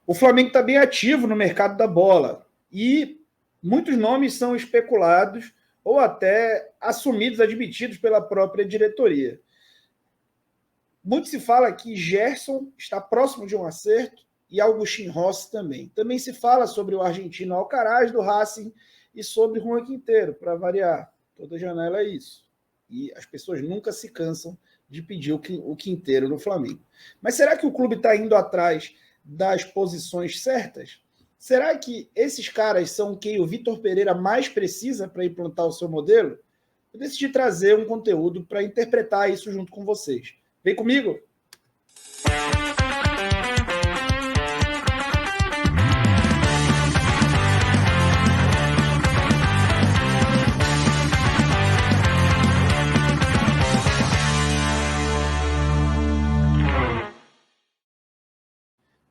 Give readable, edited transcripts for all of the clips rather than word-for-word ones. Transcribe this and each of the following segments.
O Flamengo está bem ativo no mercado da bola e muitos nomes são especulados ou até assumidos, admitidos pela própria diretoria. Muito se fala que Gerson está próximo de um acerto e Agustín Rossi também. Também se fala sobre o argentino Alcaraz do Racing e sobre Juan Quintero, para variar. Toda janela é isso. E as pessoas nunca se cansam de pedir o Quintero no Flamengo. Mas será que o clube está indo atrás das posições certas? Será que esses caras são quem o Vitor Pereira mais precisa para implantar o seu modelo? Eu decidi trazer um conteúdo para interpretar isso junto com vocês. Vem comigo!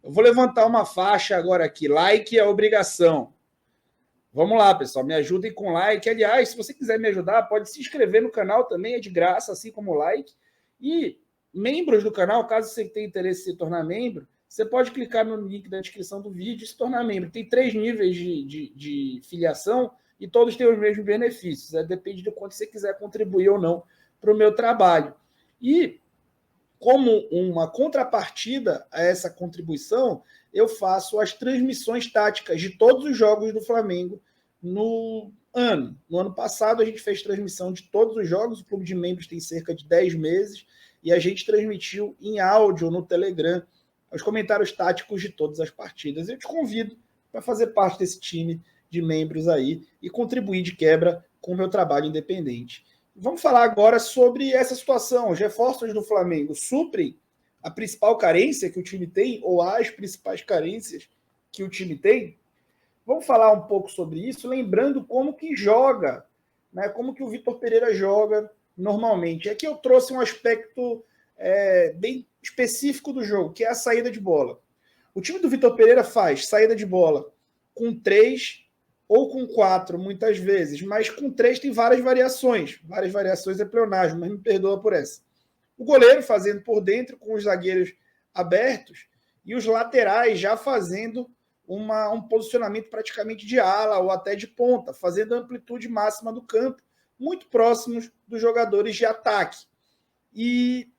Eu vou levantar uma faixa agora aqui. Like é obrigação. Vamos lá, pessoal. Me ajudem com like. Aliás, se você quiser me ajudar, pode se inscrever no canal também. É de graça, assim como o like. E membros do canal, caso você tenha interesse em se tornar membro, você pode clicar no link da descrição do vídeo e se tornar membro. Tem 3 níveis de filiação e todos têm os mesmos benefícios. Depende do quanto você quiser contribuir ou não para o meu trabalho. E como uma contrapartida a essa contribuição, eu faço as transmissões táticas de todos os jogos do Flamengo no ano. No ano passado, a gente fez transmissão de todos os jogos, o clube de membros tem cerca de 10 meses, e a gente transmitiu em áudio no Telegram os comentários táticos de todas as partidas. Eu te convido para fazer parte desse time de membros aí e contribuir de quebra com o meu trabalho independente. Vamos falar agora sobre essa situação. Os reforços do Flamengo suprem a principal carência que o time tem, ou as principais carências que o time tem? Vamos falar um pouco sobre isso, lembrando como que joga, né? Como que o Vitor Pereira joga normalmente. Aqui eu trouxe um aspecto bem específico do jogo, que é a saída de bola. O time do Vitor Pereira faz saída de bola com 3 ou com 4, muitas vezes, mas com 3 tem várias variações é pleonasmo, mas me perdoa por essa. O goleiro fazendo por dentro, com os zagueiros abertos, e os laterais já fazendo um posicionamento praticamente de ala ou até de ponta, fazendo a amplitude máxima do campo, muito próximos dos jogadores de ataque. E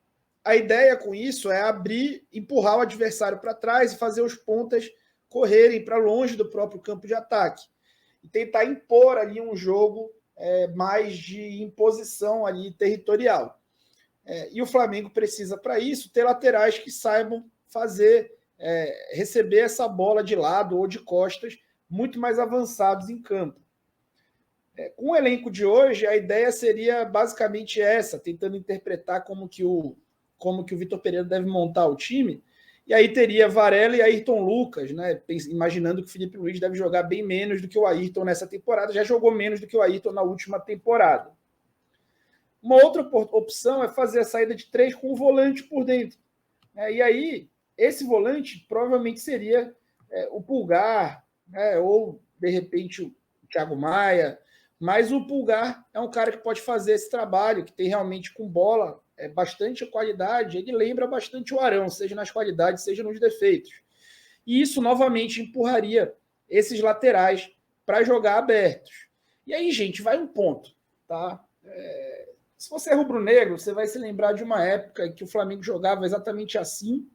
a ideia com isso é abrir, empurrar o adversário para trás e fazer os pontas correrem para longe do próprio campo de ataque. E tentar impor ali um jogo mais de imposição ali territorial. E o Flamengo precisa, para isso, ter laterais que saibam receber essa bola de lado ou de costas muito mais avançados em campo. Com o elenco de hoje, a ideia seria basicamente essa, tentando interpretar como que o Vitor Pereira deve montar o time. E aí teria Varela e Ayrton Lucas, né? Imaginando que o Felipe Luiz deve jogar bem menos do que o Ayrton nessa temporada, já jogou menos do que o Ayrton na última temporada. Uma outra opção é fazer a saída de 3 com o volante por dentro. E aí, esse volante provavelmente seria o Pulgar, né? Ou, de repente, o Thiago Maia. Mas o Pulgar é um cara que pode fazer esse trabalho, que tem realmente com bola bastante qualidade, ele lembra bastante o Arão, seja nas qualidades, seja nos defeitos. E isso, novamente, empurraria esses laterais para jogar abertos. E aí, gente, vai um ponto. Tá? Se você é rubro-negro, você vai se lembrar de uma época que o Flamengo jogava exatamente assim,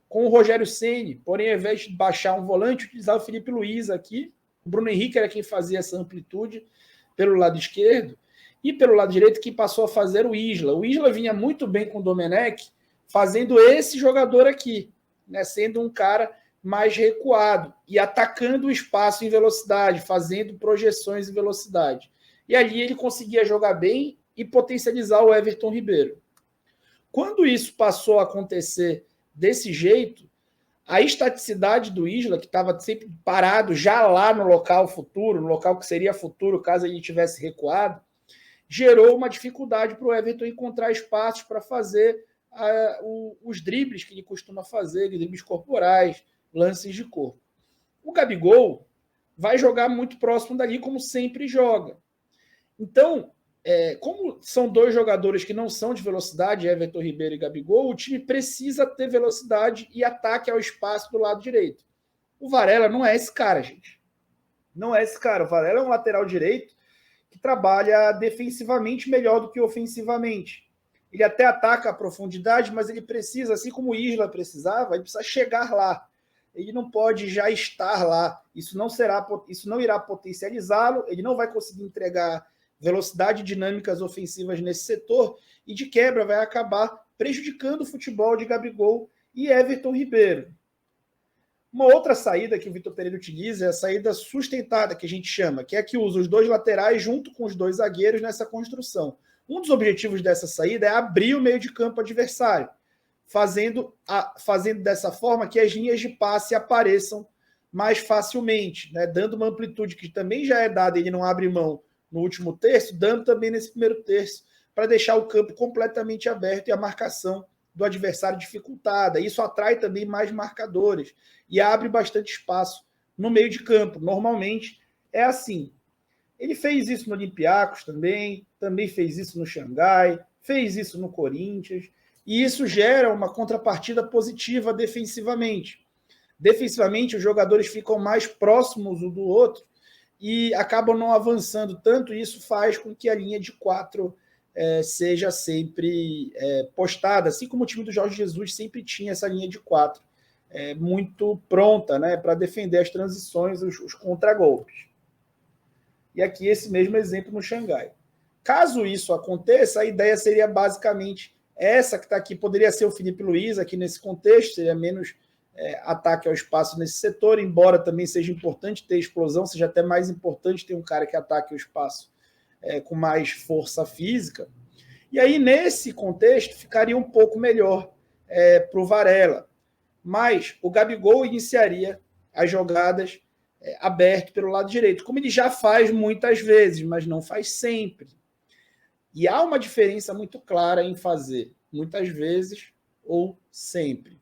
com o Rogério Ceni, porém, ao invés de baixar um volante, utilizar o Felipe Luiz aqui, o Bruno Henrique era quem fazia essa amplitude pelo lado esquerdo, e pelo lado direito, quem passou a fazer o Isla. O Isla vinha muito bem com o Domenech, fazendo esse jogador aqui, né, sendo um cara mais recuado e atacando o espaço em velocidade, fazendo projeções em velocidade. E ali ele conseguia jogar bem e potencializar o Everton Ribeiro. Quando isso passou a acontecer desse jeito, a estaticidade do Isla, que estava sempre parado já lá no local futuro, no local que seria futuro caso ele tivesse recuado, gerou uma dificuldade para o Everton encontrar espaços para fazer os dribles que ele costuma fazer, dribles corporais, lances de corpo. O Gabigol vai jogar muito próximo dali, como sempre joga. Então, como são 2 jogadores que não são de velocidade, Everton Ribeiro e Gabigol, o time precisa ter velocidade e ataque ao espaço do lado direito. O Varela não é esse cara, gente. Não é esse cara. O Varela é um lateral direito que trabalha defensivamente melhor do que ofensivamente. Ele até ataca a profundidade, mas ele precisa, assim como o Isla precisava, ele precisa chegar lá. Ele não pode já estar lá. Isso não irá potencializá-lo, ele não vai conseguir entregar velocidade e dinâmicas ofensivas nesse setor, e de quebra vai acabar prejudicando o futebol de Gabigol e Everton Ribeiro. Uma outra saída que o Vitor Pereira utiliza é a saída sustentada, que a gente chama, que é a que usa os dois laterais junto com os dois zagueiros nessa construção. Um dos objetivos dessa saída é abrir o meio de campo adversário, fazendo dessa forma que as linhas de passe apareçam mais facilmente, né? Dando uma amplitude que também já é dada, ele não abre mão no último terço, dando também nesse primeiro terço, para deixar o campo completamente aberto e a marcação do adversário dificultada. Isso atrai também mais marcadores e abre bastante espaço no meio de campo. Normalmente é assim. Ele fez isso no Olympiacos também fez isso no Xangai, fez isso no Corinthians, e isso gera uma contrapartida positiva defensivamente. Defensivamente, os jogadores ficam mais próximos um do outro e acabam não avançando tanto, e isso faz com que a linha de 4 seja sempre postada, assim como o time do Jorge Jesus sempre tinha essa linha de 4 muito pronta, né, para defender as transições, os contragolpes. E aqui esse mesmo exemplo no Xangai. Caso isso aconteça, a ideia seria basicamente essa que está aqui. Poderia ser o Felipe Luiz aqui nesse contexto, seria menos ataque ao espaço nesse setor, embora também seja importante ter explosão, seja até mais importante ter um cara que ataque o espaço com mais força física. E aí, nesse contexto, ficaria um pouco melhor para o Varela. Mas o Gabigol iniciaria as jogadas aberto pelo lado direito, como ele já faz muitas vezes, mas não faz sempre. E há uma diferença muito clara em fazer muitas vezes ou sempre.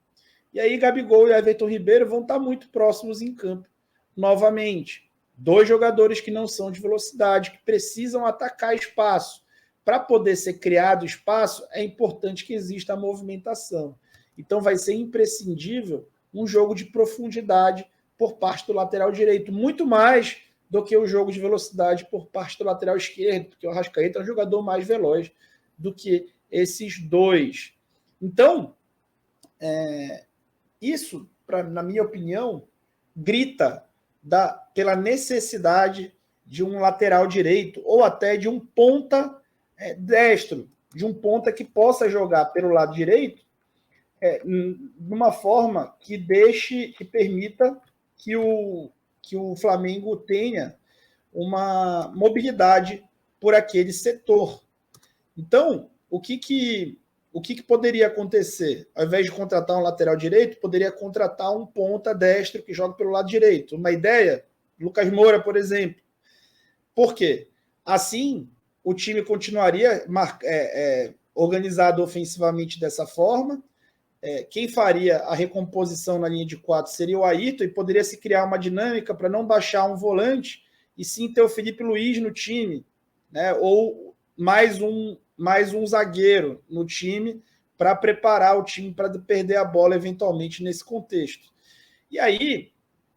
E aí Gabigol e Everton Ribeiro vão estar muito próximos em campo novamente. Dois jogadores que não são de velocidade, que precisam atacar espaço. Para poder ser criado espaço, é importante que exista a movimentação. Então vai ser imprescindível um jogo de profundidade por parte do lateral direito, muito mais do que o jogo de velocidade por parte do lateral esquerdo, porque o Arrascaeta é um jogador mais veloz do que esses dois. Então, isso, na minha opinião, grita pela necessidade de um lateral direito ou até de um ponta destro, de um ponta que possa jogar pelo lado direito de uma forma que permita que o Flamengo tenha uma mobilidade por aquele setor. Então, o que poderia acontecer? Ao invés de contratar um lateral direito, poderia contratar um ponta destro que joga pelo lado direito. Uma ideia, Lucas Moura, por exemplo. Por quê? Assim, o time continuaria organizado ofensivamente dessa forma. Quem faria a recomposição na linha de 4 seria o Ayrton, e poderia se criar uma dinâmica para não baixar um volante e sim ter o Felipe Luiz no time, né? Ou mais um zagueiro no time para preparar o time para perder a bola eventualmente nesse contexto. E aí,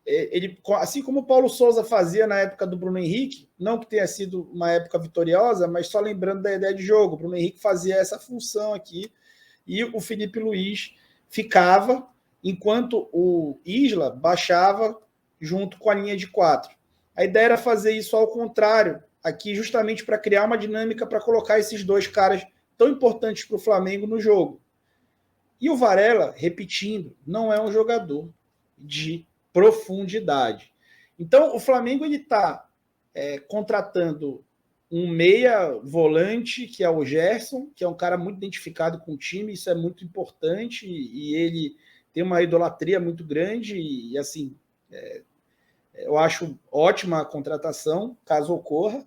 ele, assim como o Paulo Souza fazia na época do Bruno Henrique, não que tenha sido uma época vitoriosa, mas só lembrando da ideia de jogo, o Bruno Henrique fazia essa função aqui, e o Felipe Luiz ficava, enquanto o Isla baixava junto com a linha de 4. A ideia era fazer isso ao contrário, aqui justamente para criar uma dinâmica para colocar esses dois caras tão importantes para o Flamengo no jogo. E o Varela, repetindo, não é um jogador de profundidade. Então, o Flamengo está contratando um meia volante, que é o Gerson, que é um cara muito identificado com o time, isso é muito importante, e ele tem uma idolatria muito grande, e assim, eu acho ótima a contratação, caso ocorra.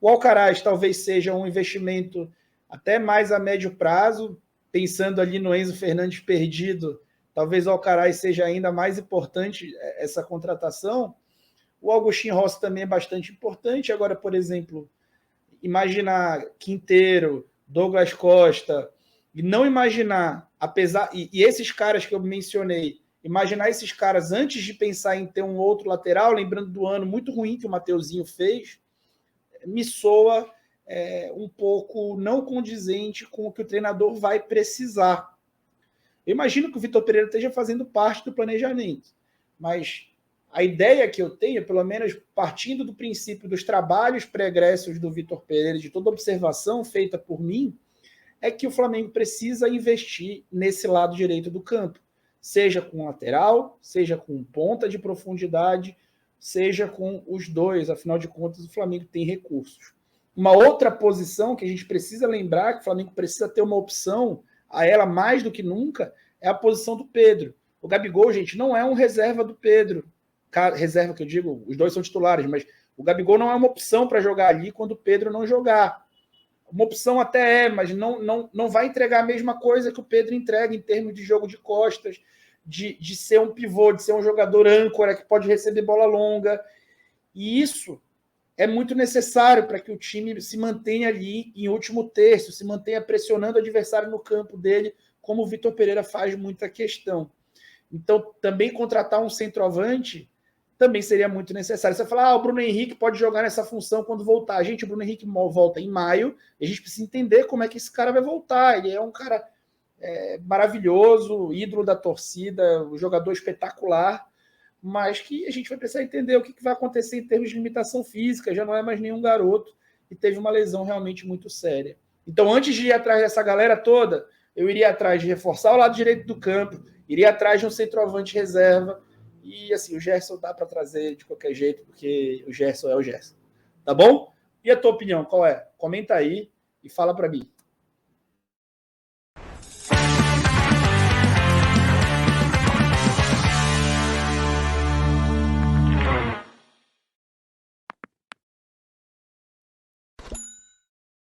O Alcaraz talvez seja um investimento até mais a médio prazo, pensando ali no Enzo Fernandes perdido, talvez o Alcaraz seja ainda mais importante essa contratação. O Agustin Rossi também é bastante importante. Agora, por exemplo, imaginar Quinteiro, Douglas Costa, e não imaginar, apesar. E esses caras que eu mencionei, imaginar esses caras antes de pensar em ter um outro lateral, lembrando do ano muito ruim que o Mateuzinho fez, me soa um pouco não condizente com o que o treinador vai precisar. Eu imagino que o Vitor Pereira esteja fazendo parte do planejamento, mas a ideia que eu tenho, pelo menos partindo do princípio dos trabalhos pregressos do Vitor Pereira, de toda observação feita por mim, é que o Flamengo precisa investir nesse lado direito do campo, seja com lateral, seja com ponta de profundidade, seja com os dois. Afinal de contas, o Flamengo tem recursos. Uma outra posição que a gente precisa lembrar, que o Flamengo precisa ter uma opção a ela mais do que nunca, é a posição do Pedro. O Gabigol, gente, não é um reserva do Pedro. Reserva que eu digo, os dois são titulares, mas o Gabigol não é uma opção para jogar ali quando o Pedro não jogar. Uma opção até mas não vai entregar a mesma coisa que o Pedro entrega em termos de jogo de costas, de ser um pivô, de ser um jogador âncora que pode receber bola longa. E isso é muito necessário para que o time se mantenha ali em último terço, se mantenha pressionando o adversário no campo dele, como o Vitor Pereira faz muita questão. Então, também contratar um centroavante também seria muito necessário. Você fala, o Bruno Henrique pode jogar nessa função quando voltar. Gente, o Bruno Henrique volta em maio, e a gente precisa entender como é que esse cara vai voltar. Ele é um cara maravilhoso, ídolo da torcida, um jogador espetacular, mas que a gente vai precisar entender o que vai acontecer em termos de limitação física. Já não é mais nenhum garoto e teve uma lesão realmente muito séria. Então, antes de ir atrás dessa galera toda, eu iria atrás de reforçar o lado direito do campo, iria atrás de um centroavante reserva, e assim, o Gerson dá para trazer de qualquer jeito, porque o Gerson é o Gerson. Tá bom? E a tua opinião, qual é? Comenta aí e fala para mim.